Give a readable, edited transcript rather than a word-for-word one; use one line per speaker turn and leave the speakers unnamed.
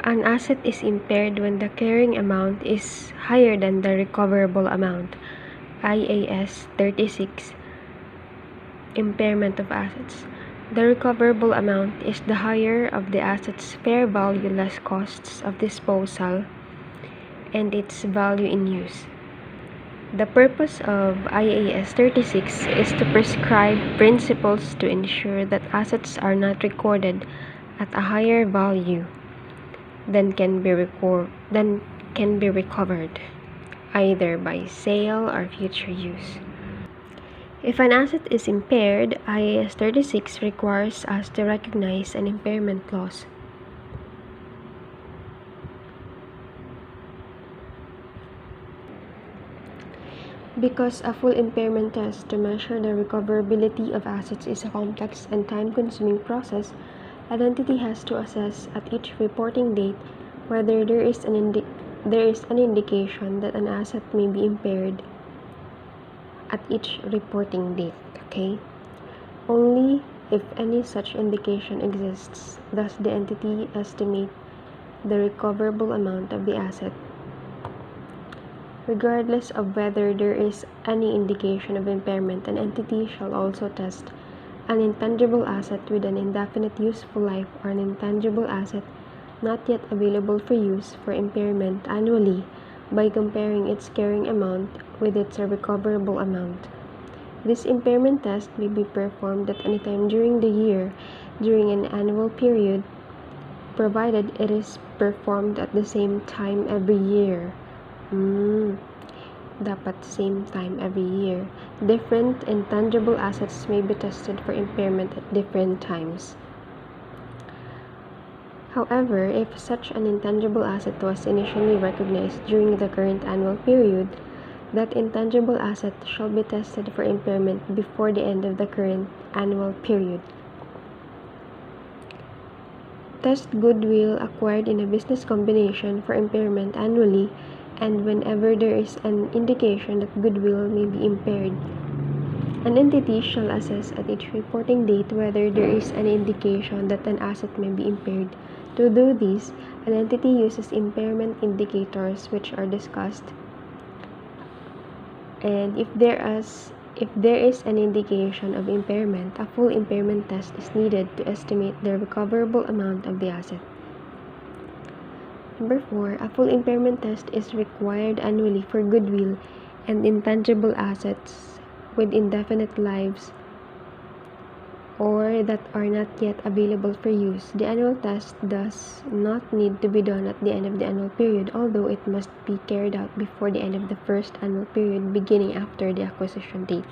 An asset is impaired when the carrying amount is higher than the recoverable amount. IAS 36. Impairment of assets. The recoverable amount is the higher of the asset's fair value less costs of disposal and its value in use. The purpose of IAS 36 is to prescribe principles to ensure that assets are not recorded at a higher value than can be recovered, either by sale or future use. If an asset is impaired, IAS 36 requires us to recognize an impairment loss. Because a full impairment test to measure the recoverability of assets is a complex and time-consuming process, an entity has to assess at each reporting date whether there is an indication that an asset may be impaired at each reporting date. Okay? Only if any such indication exists does the entity estimate the recoverable amount of the asset. Regardless of whether there is any indication of impairment, an entity shall also test an intangible asset with an indefinite useful life or an intangible asset not yet available for use for impairment annually by comparing its carrying amount with its recoverable amount. This impairment test may be performed at any time during the year during an annual period, provided it is performed at the same time every year. Dapat same time every year. Different intangible assets may be tested for impairment at different times. However, if such an intangible asset was initially recognized during the current annual period, that intangible asset shall be tested for impairment before the end of the current annual period. Test goodwill acquired in a business combination for impairment annually and whenever there is an indication that goodwill may be impaired. An entity shall assess at each reporting date whether there is an indication that an asset may be impaired. To do this, an entity uses impairment indicators which are discussed, and if there is an indication of impairment, a full impairment test is needed to estimate the recoverable amount of the asset. Number 4, a full impairment test is required annually for goodwill and intangible assets with indefinite lives or that are not yet available for use. The annual test does not need to be done at the end of the annual period, although it must be carried out before the end of the first annual period beginning after the acquisition date.